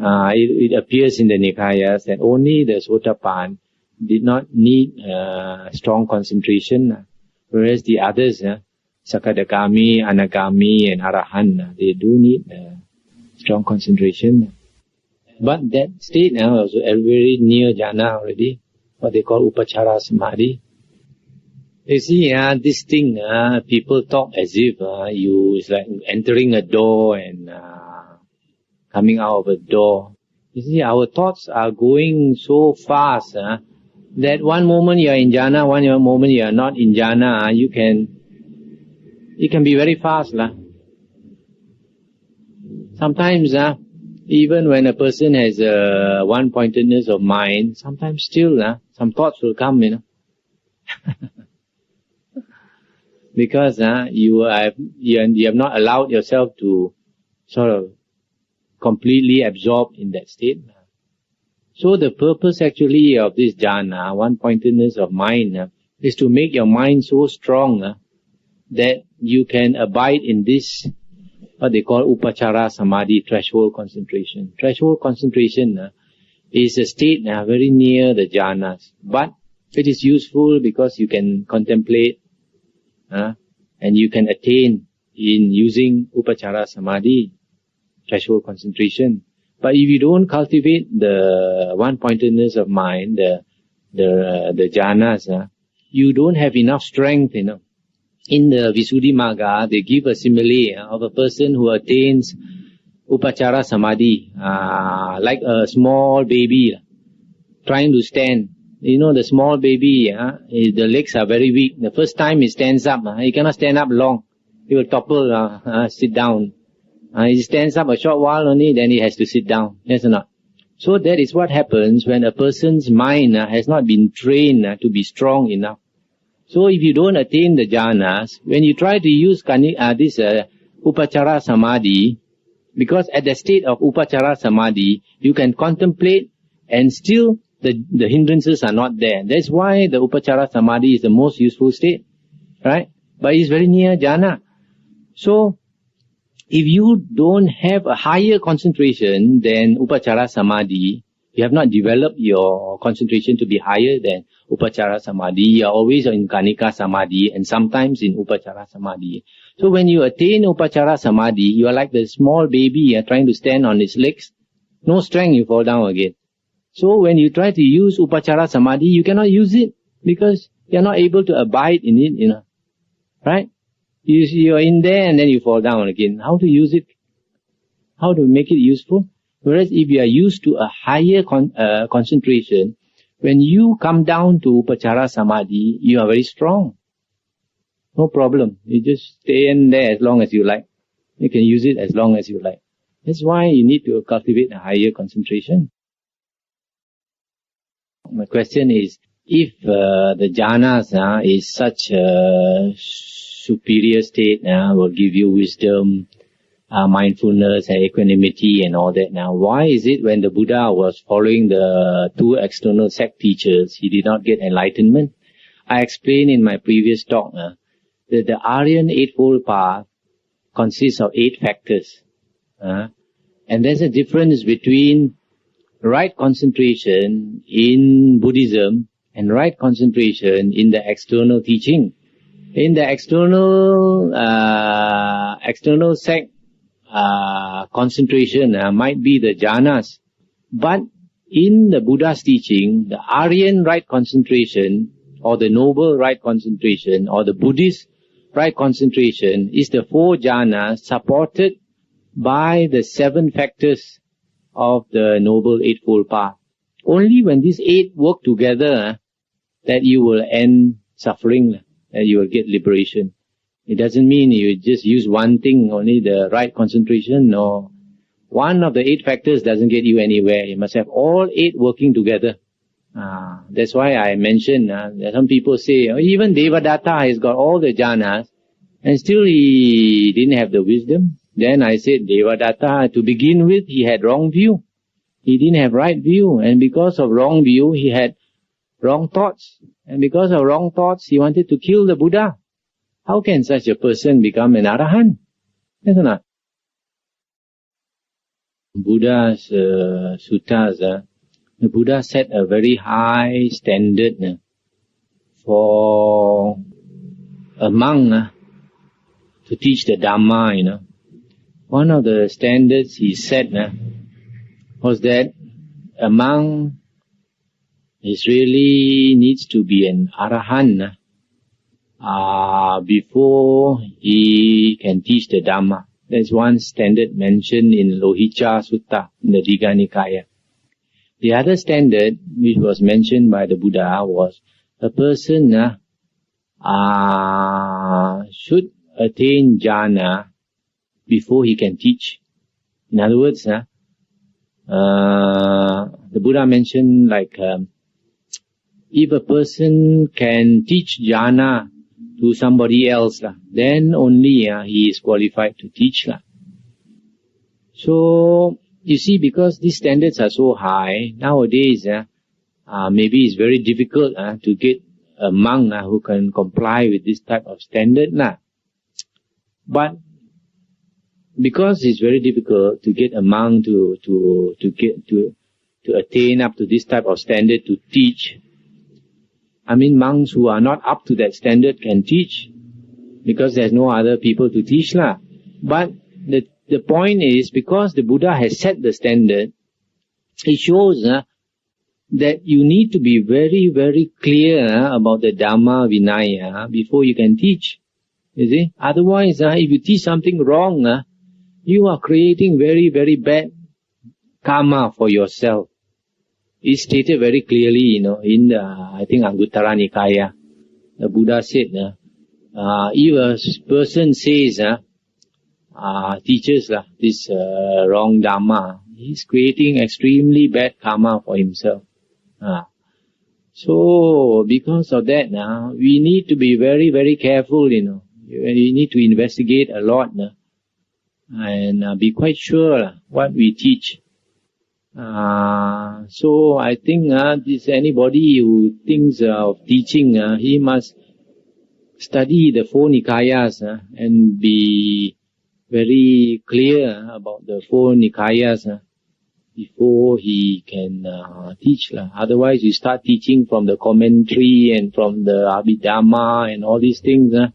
It appears in the Nikayas that only the Sotapan did not need strong concentration, whereas the others, Sakadagami, Anagami, and Arahant, they do need strong concentration. But that state now also very near jhana already, what they call Upachara Samadhi. You see, this thing, people talk as if it's like entering a door and coming out of a door. You see, our thoughts are going so fast that one moment you are in jhana, one moment you are not in jhana. It can be very fast. Sometimes, even when a person has one-pointedness of mind, sometimes still some thoughts will come, because you have not allowed yourself to sort of completely absorb in that state. So the purpose actually of this jhana, one-pointedness of mind, is to make your mind so strong that you can abide in this, what they call Upachara Samadhi, threshold concentration. Threshold concentration is a state very near the jhanas. But it is useful because you can contemplate and you can attain in using Upachara Samadhi, threshold concentration. But if you don't cultivate the one-pointedness of mind, the jhanas, you don't have enough strength, In the Visuddhimagga, they give a simile of a person who attains Upachara Samadhi, like a small baby trying to stand. The small baby, the legs are very weak. The first time he stands up, he cannot stand up long. He will topple, sit down. He stands up a short while only, then he has to sit down. Yes or not? So that is what happens when a person's mind has not been trained to be strong enough. So if you don't attain the jhanas, when you try to use this Upachara Samadhi, because at the state of Upachara Samadhi, you can contemplate and still the hindrances are not there. That's why the Upachara Samadhi is the most useful state, right? But it's very near jhana. So, if you don't have a higher concentration than Upachara Samadhi, you have not developed your concentration to be higher than Upachara Samadhi, you are always in Kanika Samadhi and sometimes in Upachara Samadhi. So when you attain Upachara Samadhi, you are like the small baby trying to stand on its legs. No strength, you fall down again. So when you try to use Upachara Samadhi, you cannot use it because you are not able to abide in it, Right? You are in there and then you fall down again. How to use it? How to make it useful? Whereas if you are used to a higher concentration, when you come down to Upachara Samadhi, you are very strong. No problem. You just stay in there as long as you like. You can use it as long as you like. That's why you need to cultivate a higher concentration. My question is, if the jhanas is such a superior state, will give you wisdom, mindfulness and equanimity and all that. Now, why is it when the Buddha was following the two external sect teachers, he did not get enlightenment? I explained in my previous talk that the Aryan Eightfold Path consists of 8 factors. And there's a difference between right concentration in Buddhism and right concentration in the external teaching. In the external sect, concentration might be the jhanas. But in the Buddha's teaching, the Aryan right concentration or the noble right concentration or the Buddhist right concentration is the 4 jhanas supported by the 7 factors of the Noble Eightfold Path. Only when these 8 work together that you will end suffering, that you will get liberation. It doesn't mean you just use one thing, only the right concentration. No. One of the 8 factors doesn't get you anywhere. You must have all 8 working together. That's why I mentioned that some people say, even Devadatta has got all the jhanas and still he didn't have the wisdom. Then I said, Devadatta, to begin with, he had wrong view. He didn't have right view. And because of wrong view, he had wrong thoughts. And because of wrong thoughts, he wanted to kill the Buddha. How can such a person become an Arahant? Yes or not? Buddha's suttas, the Buddha set a very high standard for a monk to teach the Dhamma, One of the standards he set was that a monk really needs to be an arahant before he can teach the Dhamma. There's one standard mentioned in Lohicha Sutta in the Digha Nikaya. The other standard which was mentioned by the Buddha was a person should attain jhana before he can teach. In other words, the Buddha mentioned like if a person can teach jhana to somebody else, then only he is qualified to teach. So, you see, because these standards are so high, nowadays maybe it's very difficult to get a monk who can comply with this type of standard. But because it's very difficult to get a monk to attain up to this type of standard to teach, I mean, monks who are not up to that standard can teach because there's no other people to teach. But the point is, because the Buddha has set the standard, it shows that you need to be very, very clear about the Dhamma Vinaya before you can teach. You see? Otherwise, if you teach something wrong, you are creating very, very bad karma for yourself. It's stated very clearly, in the, I think, Anguttara Nikaya. The Buddha said, if a person says, teaches this wrong Dhamma, he's creating extremely bad karma for himself. So, because of that, we need to be very, very careful, We need to investigate a lot, and be quite sure what we teach. So I think this anybody who thinks of teaching, he must study the four Nikayas and be very clear about the four Nikayas before he can teach. Otherwise, you start teaching from the commentary and from the Abhidhamma and all these things, and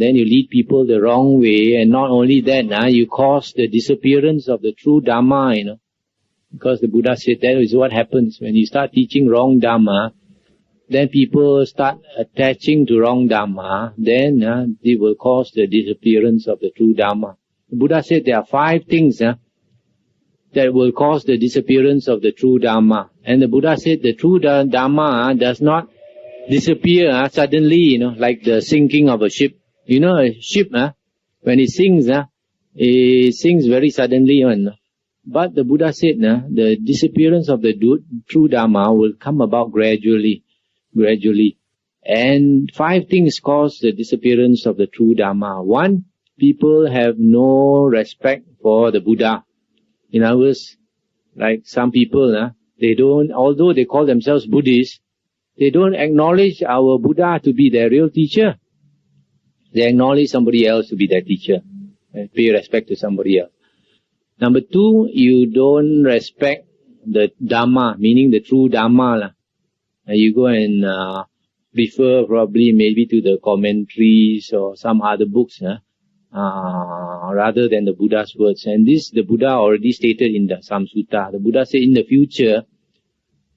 then you lead people the wrong way. And not only that, you cause the disappearance of the true Dhamma, Because the Buddha said that is what happens when you start teaching wrong Dhamma. Then people start attaching to wrong Dhamma. Then they will cause the disappearance of the true Dhamma. The Buddha said there are 5 things that will cause the disappearance of the true Dhamma. And the Buddha said the true Dhamma does not disappear suddenly, like the sinking of a ship. A ship, when it sinks very suddenly. But the Buddha said, the disappearance of the true Dhamma will come about gradually. And 5 things cause the disappearance of the true Dhamma. 1, people have no respect for the Buddha. In other words, like some people, they don't, although they call themselves Buddhists, they don't acknowledge our Buddha to be their real teacher. They acknowledge somebody else to be their teacher and pay respect to somebody else. Number 2, you don't respect the Dhamma, meaning the true Dhamma. You go and refer probably maybe to the commentaries or some other books, rather than the Buddha's words. And this the Buddha already stated in the Samsutta. The Buddha said in the future,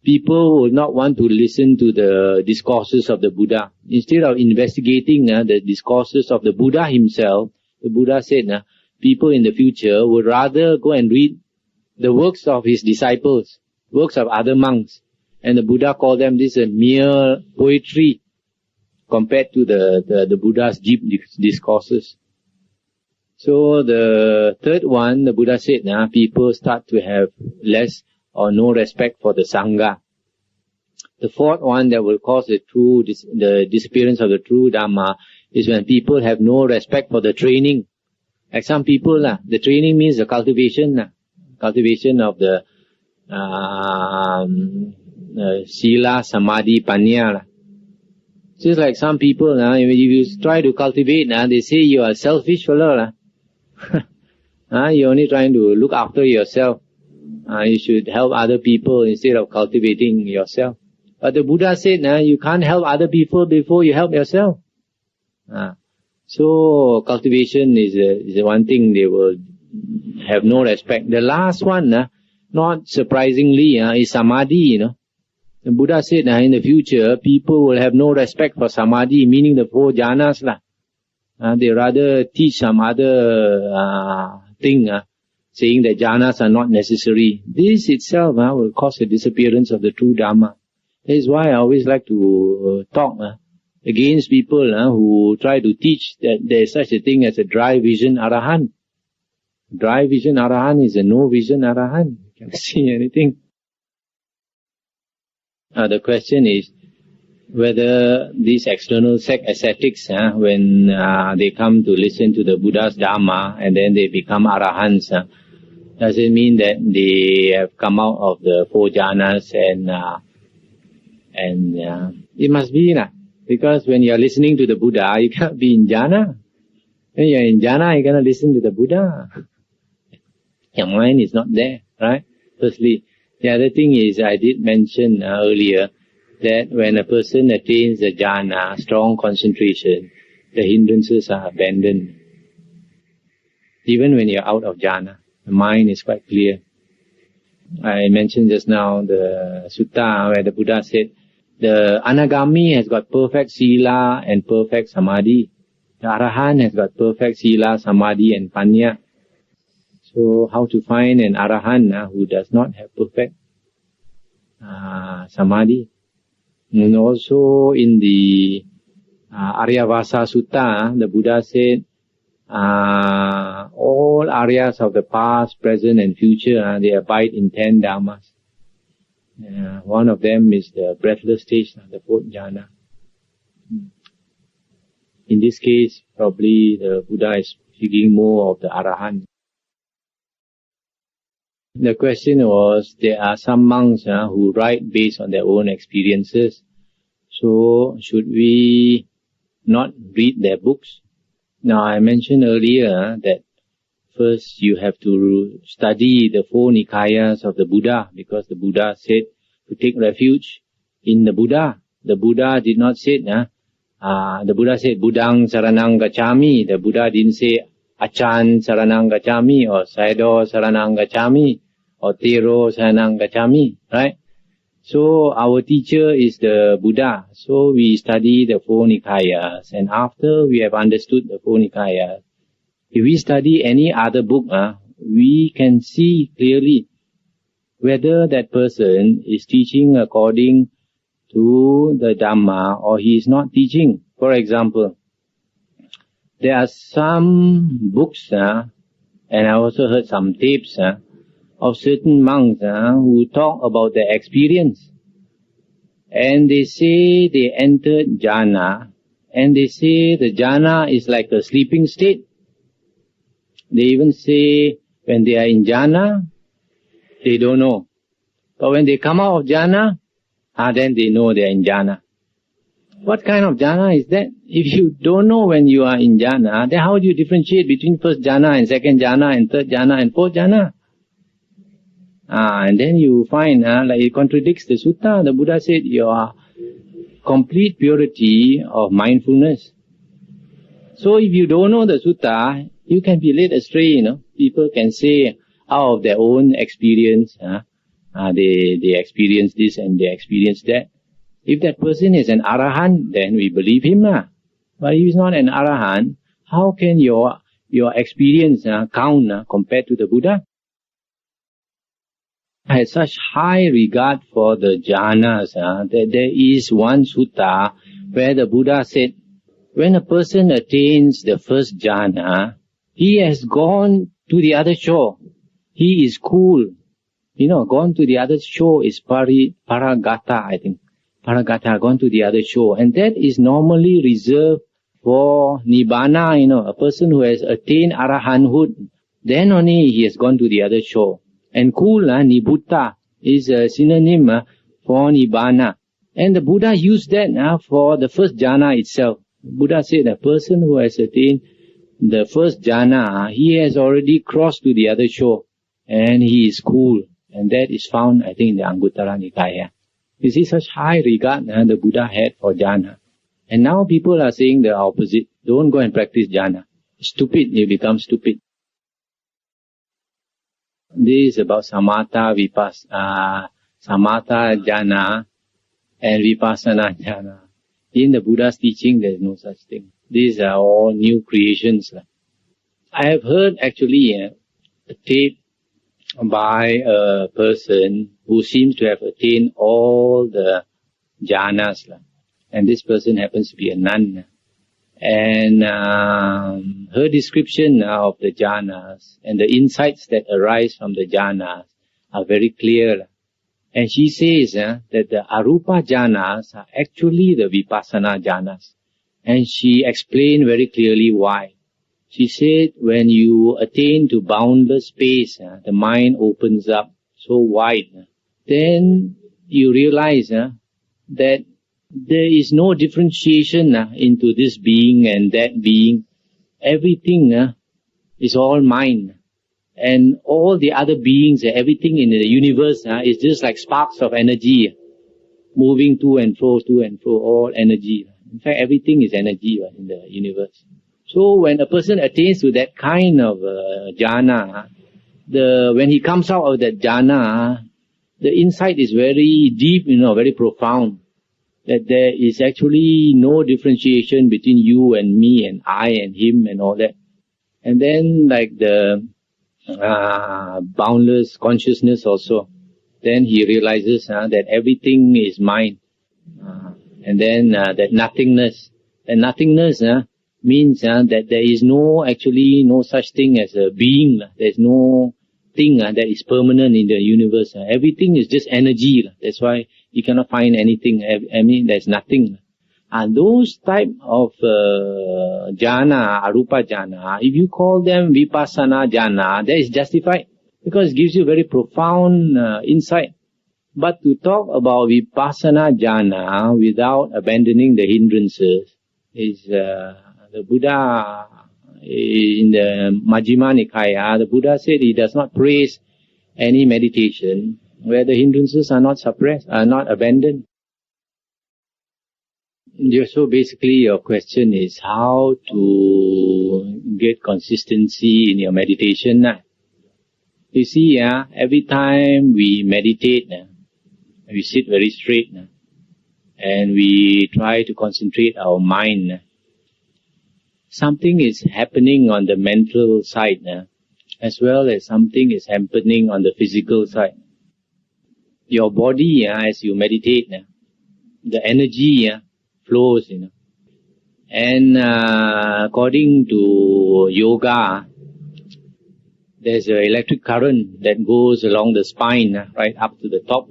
people will not want to listen to the discourses of the Buddha. Instead of investigating the discourses of the Buddha himself, the Buddha said, people in the future would rather go and read the works of his disciples, works of other monks. And the Buddha called them this a mere poetry compared to the Buddha's deep discourses. So the third one, the Buddha said, people start to have less or no respect for the Sangha. The fourth one that will cause the disappearance of the true Dhamma is when people have no respect for the training. Like some people, the training means the cultivation of the Sila, Samadhi, Panya. Just like some people, if you try to cultivate, they say you are a selfish fellow. You're only trying to look after yourself. You should help other people instead of cultivating yourself. But the Buddha said, you can't help other people before you help yourself. So cultivation is one thing they will have no respect. The last one, not surprisingly, is samadhi. The Buddha said, in the future, people will have no respect for samadhi, meaning the 4 jhanas. They rather teach some other thing, saying that jhanas are not necessary. This itself will cause the disappearance of the true Dharma. That is why I always like to talk against people who try to teach that there is such a thing as a dry vision Arahant. Dry vision Arahant is a no vision Arahant. You can't see anything. The question is whether these external sect ascetics, when they come to listen to the Buddha's Dharma and then they become Arahants, does it mean that they have come out of the 4 jhanas and it must be, because when you are listening to the Buddha, you can't be in jhana. When you are in jhana, you cannot listen to the Buddha. Your mind is not there, right? Firstly. The other thing is, I did mention earlier that when a person attains the jhana, strong concentration, the hindrances are abandoned. Even when you're out of jhana, the mind is quite clear. I mentioned just now the sutta where the Buddha said, the anagami has got perfect sila and perfect samadhi. The arahant has got perfect sila, samadhi and panya. So how to find an arahant who does not have perfect samadhi? And also in the Aryavasa Sutta, the Buddha said, all Aryas of the past, present and future, they abide in 10 dharmas. One of them is the breathless stage, the 4th jhana. In this case, probably the Buddha is speaking more of the arahant. The question was, there are some monks who write based on their own experiences. So, should we not read their books? Now, I mentioned earlier that first you have to study the 4 Nikayas of the Buddha, because the Buddha said to take refuge in the Buddha. The Buddha did not say, the Buddha said, Buddhang Saranang Gacchami. The Buddha didn't say, Achan Saranang Gacchami, or Sayadaw Saranang Gacchami, or Tero Saranang Gacchami, right? So our teacher is the Buddha. So we study the 4 Nikayas, and after we have understood the 4 Nikayas, if we study any other book, we can see clearly whether that person is teaching according to the Dhamma or he is not teaching. For example, there are some books, and I also heard some tapes, of certain monks who talk about their experience. And they say they entered jhana, and they say the jhana is like a sleeping state. They even say when they are in jhana, they don't know. But when they come out of jhana, then they know they are in jhana. What kind of jhana is that? If you don't know when you are in jhana, then how do you differentiate between 1st jhana and 2nd jhana and 3rd jhana and 4th jhana? And then you find, like it contradicts the sutta. The Buddha said, your complete purity of mindfulness. So if you don't know the sutta, you can be led astray, People can say out of their own experience, they experience this and they experience that. If that person is an arahant, then we believe him. But if he's not an arahant, how can your experience count compared to the Buddha? I had such high regard for the jhanas that there is one sutta where the Buddha said, when a person attains the 1st jhana, he has gone to the other shore. He is cool. Gone to the other shore is paragata, I think. Paragata, gone to the other shore. And that is normally reserved for nibbana, a person who has attained arahanthood. Then only he has gone to the other shore. And cool, nibbutta, is a synonym for nibbana. And the Buddha used that for the 1st jhana itself. Buddha said a person who has attained the first jhana, he has already crossed to the other shore, and he is cool. And that is found, I think, in the Anguttara Nikaya. You see, such high regard the Buddha had for jhana. And now people are saying the opposite. Don't go and practice jhana. Stupid, you become stupid. This is about Samatha, Samatha jhana and Vipassana jhana. In the Buddha's teaching, there is no such thing. These are all new creations. I have heard actually a tape by a person who seems to have attained all the jhanas. And this person happens to be a nun. And her description of the jhanas and the insights that arise from the jhanas are very clear. And she says that the arupa jhanas are actually the vipassana jhanas. And she explained very clearly why. She said when you attain to boundless space, the mind opens up so wide. Then you realize that there is no differentiation into this being and that being. Everything is all mind. And all the other beings, everything in the universe is just like sparks of energy, moving to and fro, all energy. In fact, everything is energy in the universe. So when a person attains to that kind of jhana, when he comes out of that jhana, the insight is very deep, very profound. That there is actually no differentiation between you and me and I and him and all that. And then like the boundless consciousness also, then he realizes that everything is mind. And then that nothingness. And nothingness means that there is no such thing as a being. There is no thing that is permanent in the universe. Everything is just energy. That's why you cannot find anything. I mean, there's nothing. And those type of jhana, arupa jhana, if you call them vipassana jhana, that is justified because it gives you very profound insight. But to talk about vipassana jhana without abandoning the hindrances is the Buddha in the Majjhima Nikaya. The Buddha said he does not praise any meditation where the hindrances are not suppressed, are not abandoned. So basically your question is how to get consistency in your meditation. You see, every time we meditate, we sit very straight and we try to concentrate our mind. Something is happening on the mental side as well as something is happening on the physical side. Your body, as you meditate, the energy flows, and according to yoga, there's an electric current that goes along the spine, right up to the top.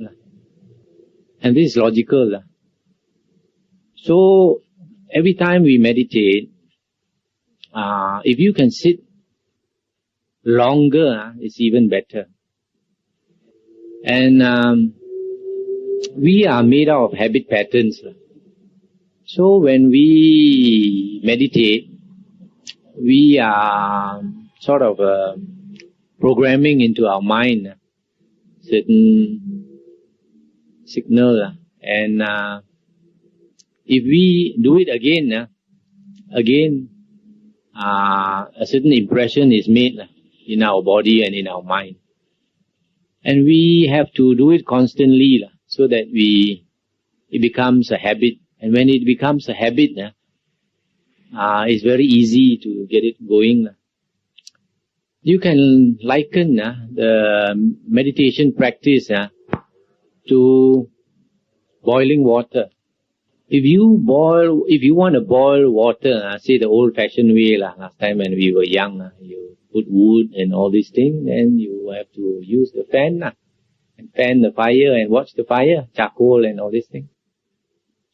And this is logical. So, every time we meditate, if you can sit longer, it's even better. And we are made out of habit patterns. So when we meditate, we are sort of programming into our mind certain signal. And if we do it again, a certain impression is made in our body and in our mind. And we have to do it constantly so that it becomes a habit. And when it becomes a habit, it's very easy to get it going. You can liken the meditation practice to boiling water. If you want to boil water, say the old-fashioned way last time when we were young, you put wood and all these things, then you have to use the fan and fan the fire and watch the fire, charcoal and all these things.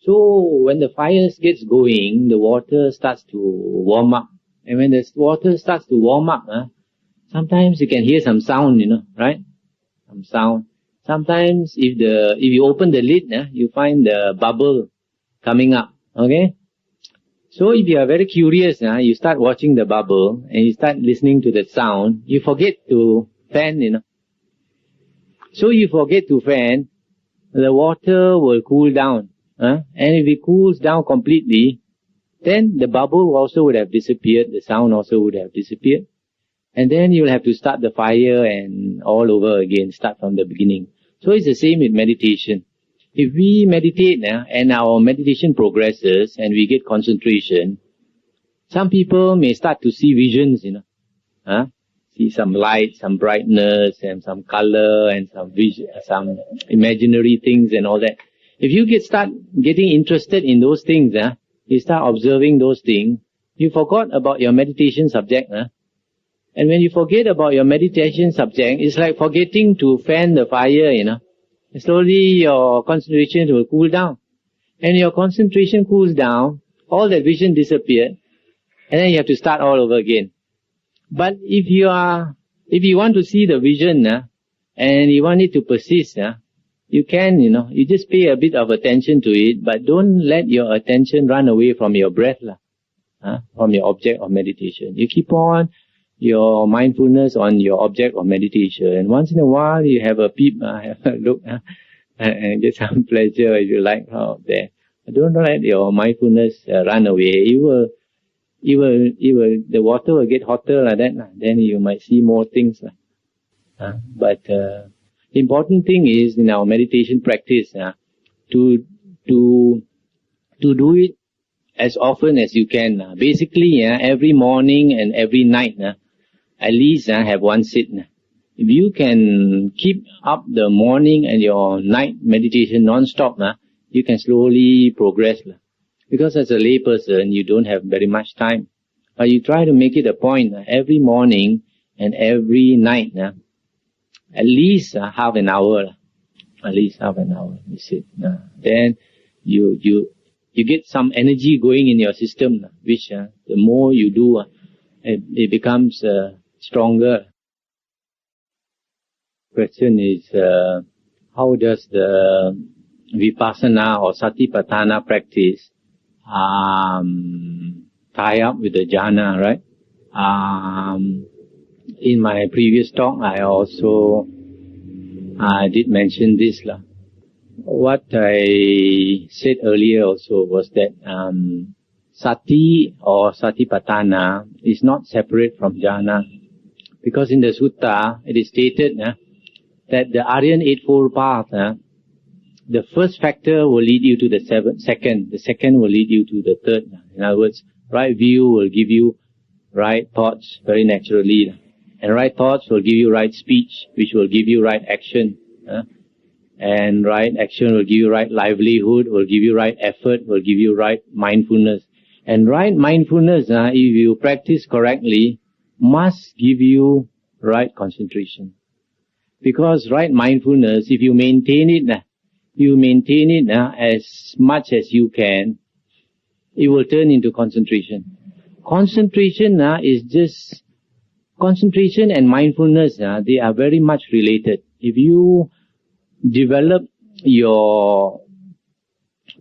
So when the fire gets going, the water starts to warm up. And when the water starts to warm up, sometimes you can hear some sound, right? Some sound. Sometimes if you open the lid, you find the bubble coming up. Okay? So if you are very curious, you start watching the bubble and you start listening to the sound, you forget to fan, So you forget to fan, the water will cool down. And if it cools down completely, then the bubble also would have disappeared, the sound also would have disappeared. And then you'll have to start the fire and all over again, start from the beginning. So it's the same with meditation. If we meditate and our meditation progresses and we get concentration, some people may start to see visions, see some light, some brightness, and some color, and some vision, some imaginary things and all that. If you start getting interested in those things, you start observing those things, you forgot about your meditation subject, and when you forget about your meditation subject, it's like forgetting to fan the fire, Slowly your concentration will cool down. And your concentration cools down, all that vision disappeared, and then you have to start all over again. But if you want to see the vision, and you want it to persist, you can, you just pay a bit of attention to it, but don't let your attention run away from your breath, from your object of meditation. You keep on your mindfulness on your object of meditation. And once in a while, you have a peep, have a look, and get some pleasure if you like out there. Don't let your mindfulness run away. The water will get hotter like that. Then you might see more things. But the important thing is in our meditation practice to do it as often as you can. Basically, every morning and every night, at least have one sit. If you can keep up the morning and your night meditation non-stop, you can slowly progress. Because as a lay person, you don't have very much time. But you try to make it a point every morning and every night, at least half an hour. At least half an hour, you sit. Then you get some energy going in your system, which the more you do, it becomes stronger. Question is, how does the Vipassana or Satipatthana practice tie up with the jhana, right? In my previous talk, I also did mention this. What I said earlier also was that Sati or Satipatthana is not separate from jhana. Because in the sutta, it is stated that the Aryan Eightfold Path, the first factor will lead you to the second. The second will lead you to the third. In other words, right view will give you right thoughts very naturally. And right thoughts will give you right speech, which will give you right action. And right action will give you right livelihood, will give you right effort, will give you right mindfulness. And right mindfulness, if you practice correctly, must give you right concentration. Because right mindfulness, if you maintain it as much as you can, it will turn into concentration. Concentration and mindfulness, they are very much related. If you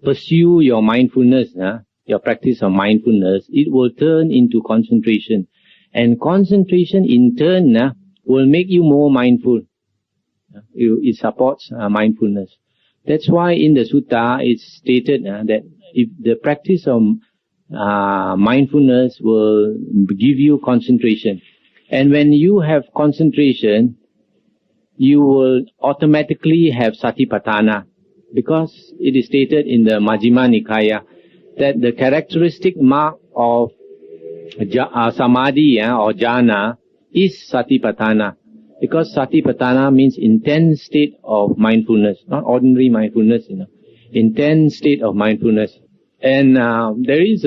pursue your mindfulness, your practice of mindfulness, it will turn into concentration. And concentration in turn will make you more mindful. It supports mindfulness. That's why in the sutta it's stated that if the practice of mindfulness will give you concentration. And when you have concentration, you will automatically have satipatthana. Because it is stated in the Majjhima Nikaya that the characteristic mark of samadhi or jhana is satipatthana. Because satipatthana means intense state of mindfulness, not ordinary mindfulness, intense state of mindfulness. And there is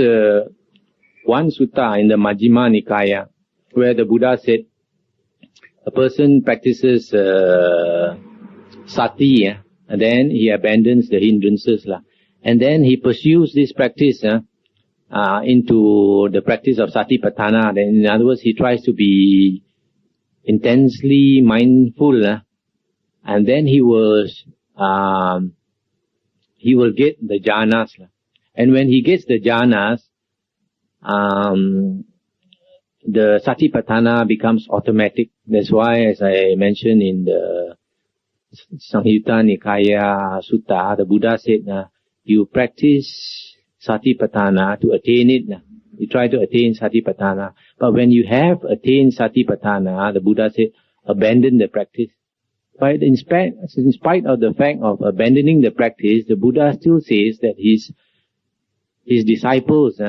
one sutta in the Majjhima Nikaya where the Buddha said, a person practices sati, and then he abandons the hindrances, and then he pursues this practice into the practice of satipatthana. Then, in other words, he tries to be intensely mindful, and then he will get the jhanas. And when he gets the jhanas, the Satipatthana becomes automatic. That's why, as I mentioned in the Samyutta Nikaya Sutta, the Buddha said, you practice Satipatthana to attain it. You try to attain Satipatthana. But when you have attained Satipatthana, the Buddha said, abandon the practice. But in spite of the fact of abandoning the practice, the Buddha still says that his disciples,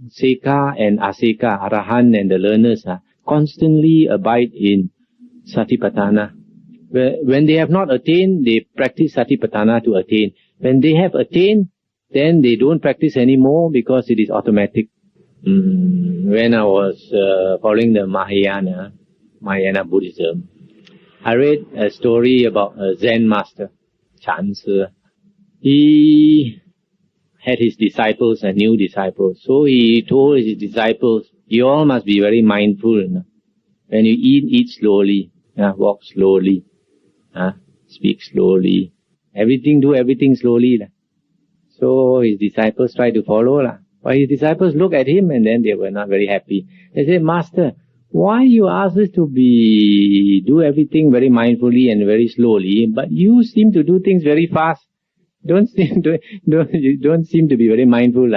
Seka and Aseka, Arahant and the learners, constantly abide in Satipatthana. When they have not attained, they practice Satipatthana to attain. When they have attained, then they don't practice anymore because it is automatic. When I was following the Mahayana Buddhism, I read a story about a Zen master, Chan Se. He had his disciples and new disciples. So he told his disciples, you all must be very mindful. When you eat slowly, walk slowly, speak slowly. Do everything slowly. So his disciples try to follow. But his disciples look at him and then they were not very happy. They said, Master, why you ask us to do everything very mindfully and very slowly, but you seem to do things very fast. You don't seem to be very mindful.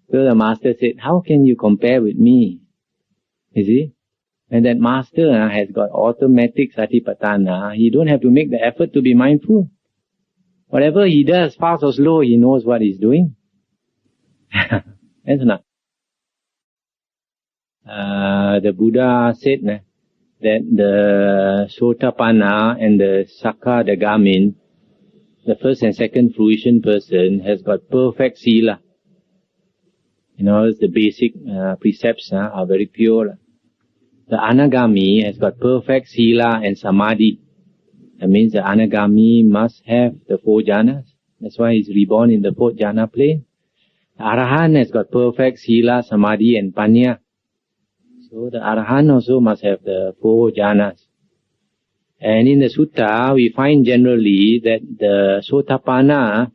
So the master said, how can you compare with me? You see? And that master has got automatic Satipatthana. He don't have to make the effort to be mindful. Whatever he does, fast or slow, he knows what he's doing. That's not. The Buddha said that the Sotapanna and the Sakadagamin, the first and second fruition person, has got perfect sila. The basic precepts are very pure. The Anagami has got perfect sila and samadhi. That means the Anagami must have the 4 jhanas. That's why he's reborn in the 4th jhana plane. The Arahant has got perfect sila, samadhi and panya. So the Arahant also must have the 4 jhanas. And in the sutta, we find generally that the Sotapanna,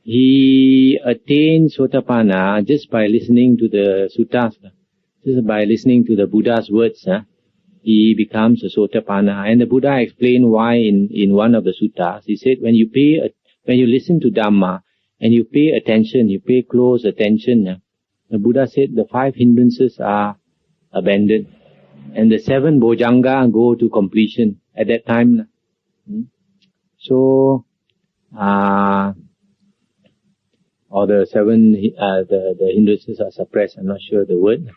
he attains Sotapanna just by listening to the suttas. Just by listening to the Buddha's words, he becomes a Sotapanna. And the Buddha explained why in one of the suttas. He said, when you listen to Dhamma and you pay attention, you pay close attention, the Buddha said the 5 hindrances are abandoned. And the 7 bojjhanga go to completion at that time. So, or the 7, the hindrances are suppressed, I'm not sure the word.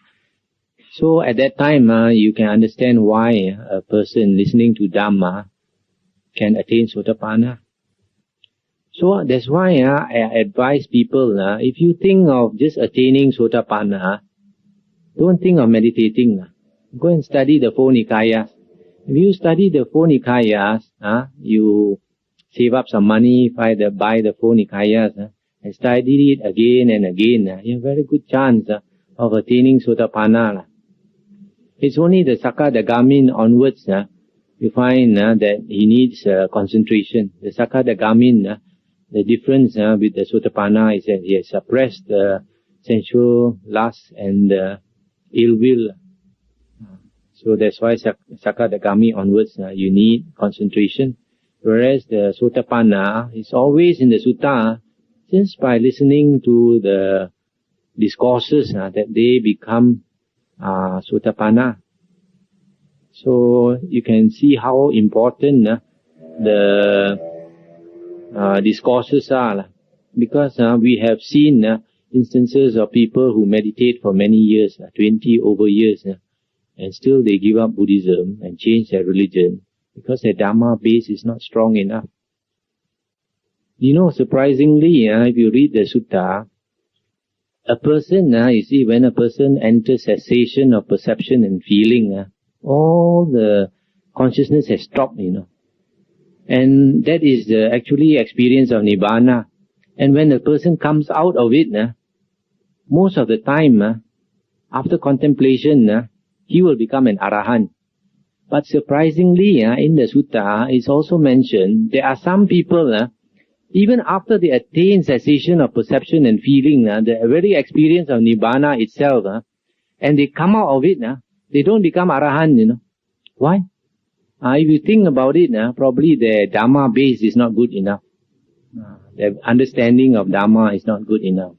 So at that time, you can understand why a person listening to Dhamma can attain Sotapanna. So that's why I advise people, if you think of just attaining Sotapanna, don't think of meditating. Go and study the 4 Nikayas. If you study the 4 Nikayas, you save up some money, buy the 4 Nikayas, and study it again and again, you have a very good chance of attaining Sotapanna. It's only the Sakadagamin onwards, you find that he needs concentration. The Sakadagamin, the difference with the Sotapanna is that he has suppressed the sensual lust and the ill will. So that's why Sakadagami onwards, you need concentration. Whereas the Sotapanna is always in the sutta, just by listening to the discourses, that they become Sotapanna. So you can see how important the discourses are. Because we have seen instances of people who meditate for many years, 20 over years, and still they give up Buddhism and change their religion because their Dhamma base is not strong enough. Surprisingly, if you read the sutta, a person, you see, when a person enters cessation of perception and feeling, all the consciousness has stopped, And that is the actually experience of Nibbana. And when the person comes out of it, most of the time, after contemplation, he will become an Arahant. But surprisingly, in the sutta, it's also mentioned, there are some people, Even after they attain cessation of perception and feeling, the very experience of Nibbana itself, and they come out of it, they don't become Arahant, Why? If you think about it, probably their Dhamma base is not good enough. Their understanding of Dhamma is not good enough.